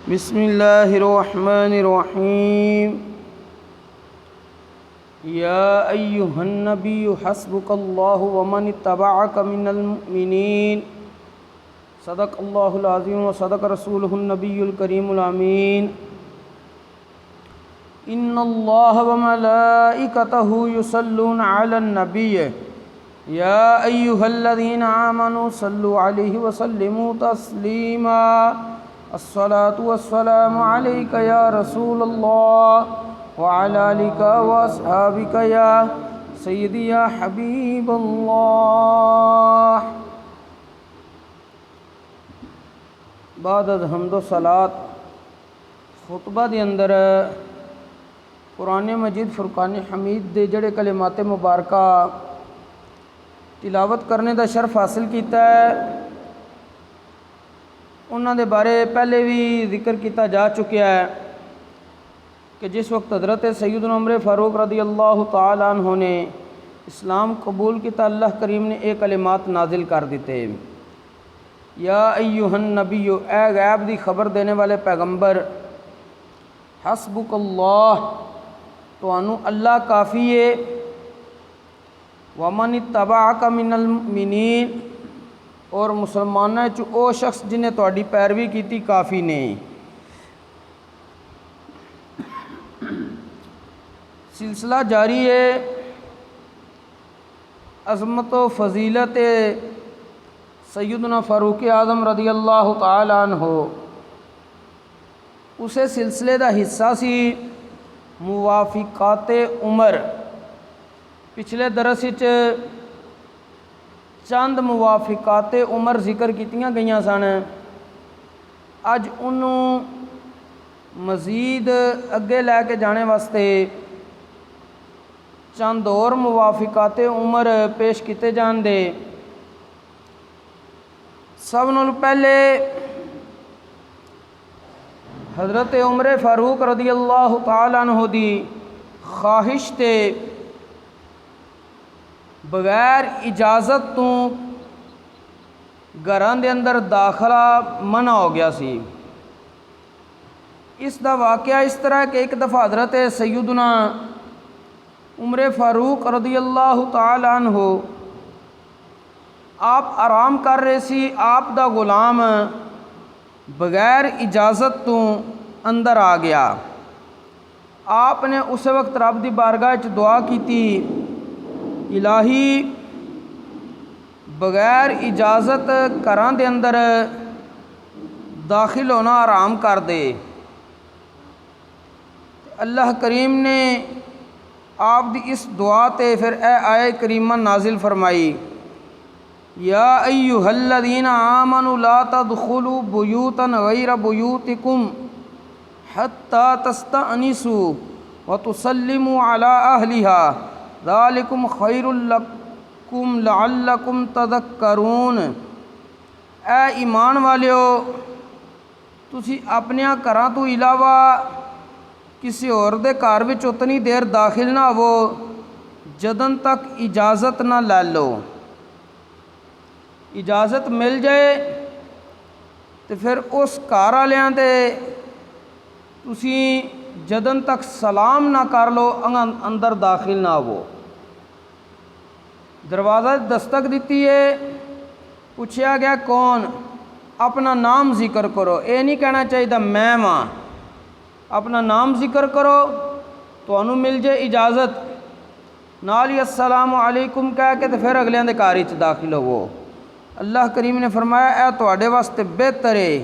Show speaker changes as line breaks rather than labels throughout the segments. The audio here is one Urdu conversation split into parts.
بسم اللہ الرحمن الرحیم یا ایہا النبی حسبک اللہ ومن اتبعک من المؤمنین صدق اللہ العظیم وصدق رسولہ النبی الکریم الامین ان اللہ وملائکتہ یصلون علی النبی یا ایہا الذین آمنوا صلوا علیہ وسلموا تسلیما الصلاة والسلام علیک یا رسول اللہ وعلی آلک واصحابک یا سیدی یا حبیب اللہ۔ بعد از حمد و صلاۃ خطبہ دے اندر قرآن مجید فرقان حمید دے جڑے کلمات مبارکہ تلاوت کرنے دا شرف حاصل کیتا ہے، انہاں دے بارے پہلے بھی ذکر کیتا جا چکیا ہے کہ جس وقت حضرت سیدنا عمر فاروق رضی اللہ تعالی عنہ نے اسلام قبول کیتا، اللہ کریم نے ایک کلمات نازل کر دیتے، یا ایہا النبی، اے غیب دی خبر دینے والے پیغمبر، حسبک اللہ، تانوں اللہ کافی ہے، ومن اتبعک من المؤمنین، اور مسلمانہ چ او شخص جنہیں تہاڈی پیروی کیتی کافی نے۔ سلسلہ جاری ہے عظمت و فضیلت سیدنا فاروق اعظم رضی اللہ تعالی عنہ، اسے سلسلے دا حصہ سی موافقات عمر۔ پچھلے درس وچ چند موافقات عمر ذکر کیتیاں گئیاں سن، اج انہوں مزید اگے لے کے جانے واسطے چند اور موافقات عمر پیش کیتے جان دے۔ سب نال پہلے حضرت عمر فاروق رضی اللہ تعالی عنہ دی خواہش تے بغیر اجازت تو گھراں دے اندر داخلہ منع ہو گیا سی۔ اس دا واقعہ اس طرح کہ ایک دفعہ حضرت سیدنا عمر فاروق رضی اللہ تعالی عنہ آپ آرام کر رہے سی، آپ دا غلام بغیر اجازت تو اندر آ گیا۔ آپ نے اس وقت رب دی بارگاہ وچ دعا کیتی، الہی بغیر اجازت گھراں دے اندر داخل ہونا آرام کر دے۔ اللہ کریم نے آپ دی اس دعا تے پھر اے آیہ کریمہ نازل فرمائی، یا ایہا الذین آمنوا لا تدخلوا بیوتا غیر بیوتکم حتی تستأنسوا وتسلموا علی اہلہا ذالکم خیر لکم لعلکم تذکرون۔ اے ایمان والیو، تسی اپنے گھراں تو علاوہ کسی اور دے گھر وچ اتنی دیر داخل نہ ہو جدن تک اجازت نہ لے لو۔ اجازت مل جائے تو پھر اس گھر والیاں تے تسی جدن تک سلام نہ کر لو اندر داخل نہ ہو۔ دروازہ دستک دیتی ہے، پوچھا گیا کون، اپنا نام ذکر کرو، یہ نہیں کہنا چاہیے میں ماں، اپنا نام ذکر کرو تو انہوں مل جائے اجازت، نال ہی السلام علیکم کہہ کے تو پھر اگلیاں دے گھر وچ داخل ہو۔ اللہ کریم نے فرمایا اے تواڈے واسطے بہتر ہے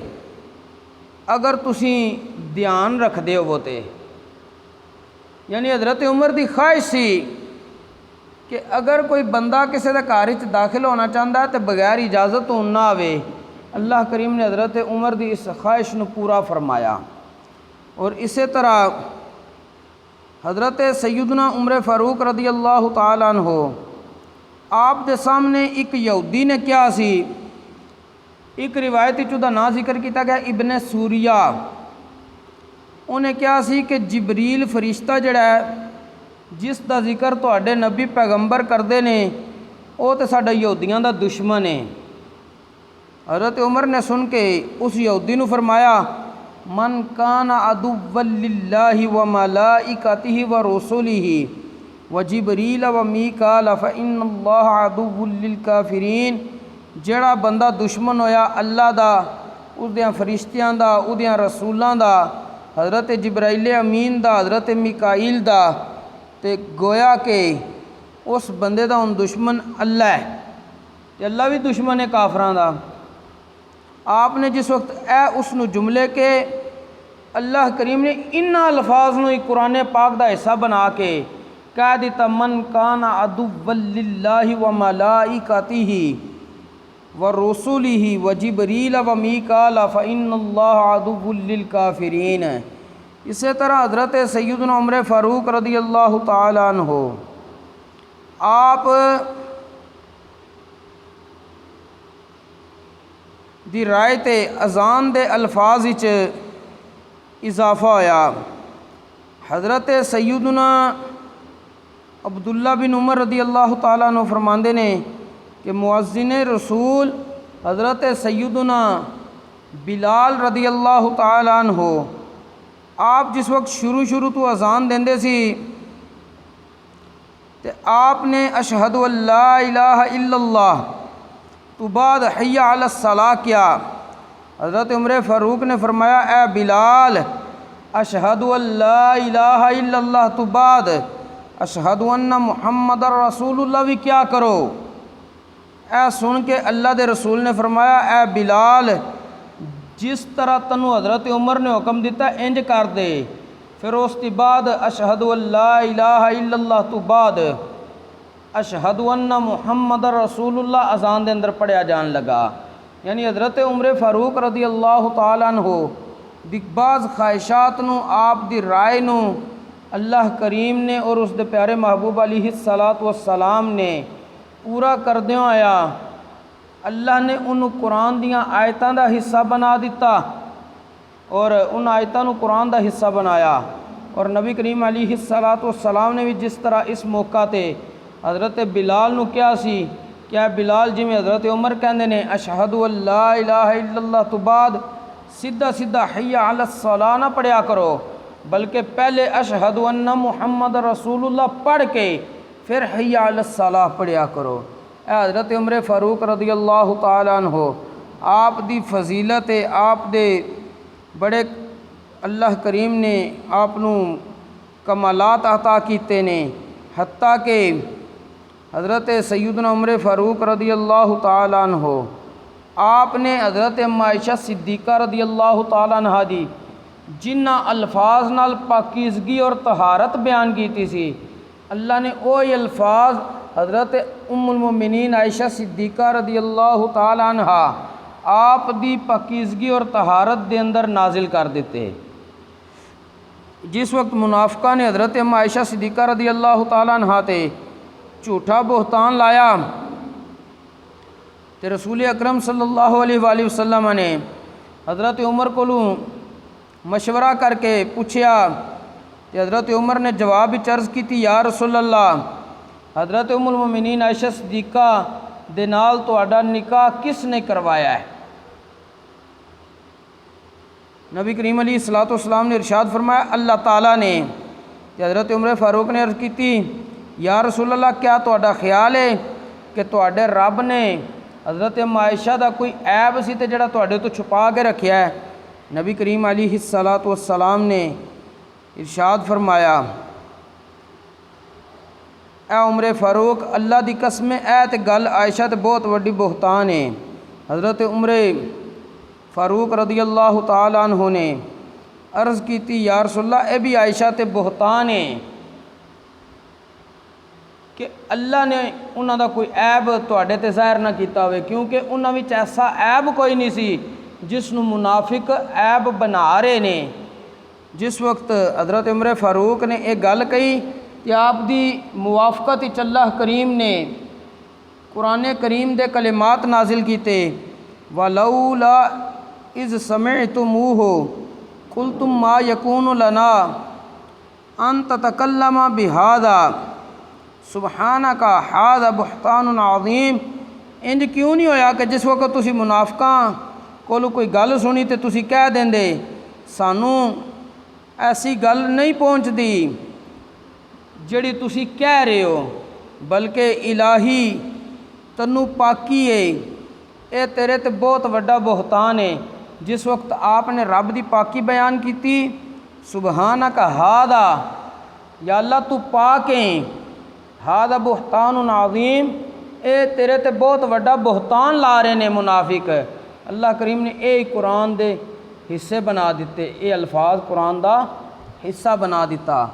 اگر تسی دھیان رکھ دے ہو تے، یعنی حضرت عمر دی خواہش سی کہ اگر کوئی بندہ کسی دے گھر وچ داخل ہونا چاہتا ہے تو بغیر اجازت تو نہ آوے۔ اللہ کریم نے حضرت عمر دی اس خواہش نو پورا فرمایا۔ اور اسی طرح حضرت سیدنا عمر فاروق رضی اللہ تعالی عنہ، آپ دے سامنے ایک یہودی نے کیا سی، ایک روایت وچ دا نام ذکر کیتا گیا ابن سوریہ، انہیں کیا سی کہ جبریل فرشتہ جڑا ہے جس دا ذکر تواڈے نبی پیغمبر کردے نے وہ تے ساڈا یہودیاں دا دشمن ہے۔ حضرت عمر نے سن کے اس یہودی نو فرمایا من کان عدوا للہ وملائکتہ ورسلہ وجبریل ومیکال فإن اللہ عدو للکافرین، جڑا بندہ دشمن ہویا اللہ دا، اس دیاں فرشتیاں دا، اس دیاں رسولاں دا، حضرت جبرائیل امین دا، حضرت میکائیل دا، تے گویا کہ اس بندے دا ہن دشمن اللہ ہے، تے اللہ بھی دشمن ہے کافراں دا۔ آپ نے جس وقت اس نو جملے کے اللہ کریم نے انہاں الفاظ نو قرآن پاک دا حصہ بنا کے کہہ دیتا، من کان عدوا للہ وملائکتہ ورسلہ وجبریل ومیکال فإن اللہ عدو للکافرین۔ اسی طرح حضرت سیدنا عمر فاروق رضی اللہ تعالی عنہ، آپ دی رائے تے اذان دے الفاظ وچ اضافہ ہویا۔ حضرت سیدنا عبداللہ بن عمر رضی اللہ تعالیٰ عنہ فرماندے نے کہ مؤذن رسول حضرت سیدنا بلال رضی اللہ تعالیٰ عنہ، آپ جس وقت شروع تو اذان دیندے سی تے آپ نے اشہد ان لا الہ الا اللہ تو بعد حی علی الصلاۃ کیا۔ حضرت عمر فاروق نے فرمایا، اے بلال، اشہد ان لا الہ الا اللہ تو بعد اشہد ان محمد رسول اللہ بھی کیا کرو۔ اے سن کے اللہ دے رسول نے فرمایا، اے بلال، جس طرح تنو حضرت عمر نے حکم دیتا انج کر دے۔ پھر اس کے بعد اشہد ان لا الہ الا اللہ تو بعد اشہد ان محمد رسول اللہ اذان دے اندر پڑھیا جان لگا۔ یعنی حضرت عمر فاروق رضی اللہ تعالیٰ عنہ دی بعض خواہشات نو، آپ دی رائے نو اللہ کریم نے اور اس دے پیارے محبوب علیہ الصلاۃ والسلام نے پورا کردیاں آیا، اللہ نے انہوں قرآن دیاں آیتاں دا حصہ بنا دیتا اور ان آیتاں نو قرآن دا حصہ بنایا۔ اور نبی کریم علیہ الصلاۃ والسلام نے بھی جس طرح اس موقع تے حضرت بلال نو کیا سی، کیا بلال جی میں حضرت عمر کہندے نے اشہد ان لا الہ الا اللہ تو بعد سیدھا حی علی الصلاۃ نہ پڑھیا کرو، بلکہ پہلے اشہد ان محمد رسول اللہ پڑھ کے پھر حی علی الصلاۃ پڑھیا کرو۔ اے حضرت عمر فاروق رضی اللہ تعالی عنہ، آپ دی فضیلت ہے، آپ دے بڑے اللہ کریم نے آپ نو کمالات عطا کیتے نے، حتیٰ کہ حضرت سیدنا عمر فاروق رضی اللہ تعالی عنہ، آپ نے حضرت عائشہ صدیقہ رضی اللہ تعالی عنہ دی جنہ الفاظ نال پاکیزگی اور طہارت بیان کیتی سی، اللہ نے وہی الفاظ حضرت ام المؤمنین عائشہ صدیقہ رضی اللہ تعالی عنہ آپ دی پاکیزگی اور طہارت دے اندر نازل کر دیتے۔ جس وقت منافقہ نے حضرت عائشہ صدیقہ رضی اللہ تعالی عنہ تے جھوٹا بہتان لایا تے رسول اکرم صلی اللہ علیہ وآلہ وسلم نے حضرت عمر کو مشورہ کر کے پوچھیا تے حضرت عمر نے جواب عرض کی تھی، یا رسول اللہ، حضرت ام المؤمنین عائشہ صدیقہ دے نال تہاڈا نکاح کس نے کروایا ہے؟ نبی کریم علیہ الصلوۃ والسلام نے ارشاد فرمایا، اللہ تعالیٰ نے۔ تے حضرت عمر فاروق نے عرض کی تھی، یا رسول اللہ، کیا تہاڈا خیال ہے کہ تہاڈے رب نے حضرت عائشہ دا کوئی عیب سی تے جڑا تہاڈے تو چھپا کے رکھیا ہے؟ نبی کریم علیہ الصلوۃ والسلام نے ارشاد فرمایا، اے عمر فاروق، اللہ دی قسم اے تے گل عائشہ تے بہت وڈی بہتان ہے۔ حضرت عمر فاروق رضی اللہ تعالی عنہ نے عرض کی تھی، یا رسول اللہ، اے بھی عائشہ تے بہتان ہے کہ اللہ نے انہاں دا کوئی عیب تہاڈے تے ظاہر نہ کیتا ہوئے، کیونکہ انہاں وچ ایسا عیب کوئی نہیں سی جس نو منافق عیب بنا رہے نے۔ جس وقت حضرت عمر فاروق نے ایک گل کہی کہ آپ دی موافقت وچ اللہ کریم نے قرآن کریم دے کلمات نازل کیتے، وَلَوْلَا اِذْ سَمِعْتُمُوهُ قُلْتُمْ مَا يَكُونُ لَنَا أَن تَتَكَلَّمَ بِهَذَا سُبْحَانَكَ هَذَا بُهْتَانٌ عَظِيمٌ۔ انج کیوں نہیں ہویا کہ جس وقت تسی منافقاں کولو کوئی گل سنی تے تسی کہہ دیندے ਸਾਨੂੰ ਐਸੀ ਗੱਲ ਨਹੀਂ ਪਹੁੰਚਦੀ ਜਿਹੜੀ ਤੁਸੀਂ ਕਹਿ ਰਹੇ ਹੋ, ਬਲਕਿ ਇਲਾਹੀ ਤੈਨੂੰ ਪਾਕੀ ਏ। ਇਹ ਤੇਰੇ ਤੇ ਬਹੁਤ ਵੱਡਾ ਬੁਹਤਾਨ ਹੈ। ਜਿਸ ਵਕਤ آپ نے رب دی پاکی بیان کیتی، سبحانک ہاذا، یا اللہ تو پاک ہے، ہاذا بہتان عظیم، اے تیرے تے بہت وڈا بہتان لا رہے نے منافق۔ اللہ کریم نے اے قرآن دے حصے بنا دیتے، اے الفاظ قرآن دا حصہ بنا دیتا۔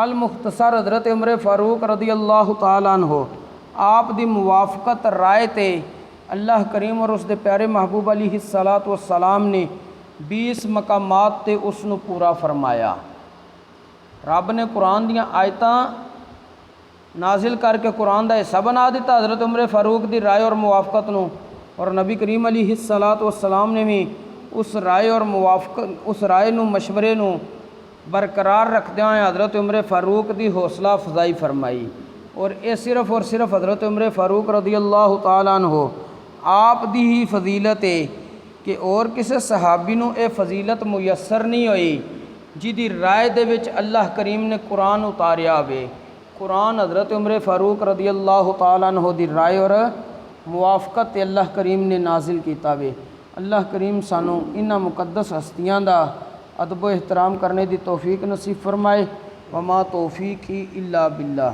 المختصر حضرت عمر فاروق رضی اللہ تعالیٰ عنہ آپ دی موافقت رائے تے اللہ کریم اور اس دے پیارے محبوب علیہ الصلاۃ والسلام نے 20 مقامات تے اس نو پورا فرمایا۔ رب نے قرآن دیاں آیتاں نازل کر کے قرآن دا حصہ بنا دیتا حضرت عمر فاروق دی رائے اور موافقت نو، اور نبی کریم علیہ الصلاۃ والسلام نے بھی اس رائے اور موافقت، اس رائے نو، مشورے نو برقرار رکھدیاں حضرت عمر فاروق دی حوصلہ افزائی فرمائی۔ اور اے صرف اور صرف حضرت عمر فاروق رضی اللہ تعالیٰ عنہ آپ دی ہی فضیلت ہے کہ اور کسی صحابی نو اے فضیلت میسر نہیں ہوئی جدی رائے دے وچ اللہ کریم نے قرآن اتاریا ہوئے۔ قرآن حضرت عمر فاروق رضی اللہ تعالیٰ عنہ دی رائے اور موافقت اللہ کریم نے نازل کیتا ہوئے۔ اللہ کریم سانو انہاں مقدس ہستیاں دا ادب و احترام کرنے دی توفیق نصیب فرمائے۔ وما توفیقی الا باللہ۔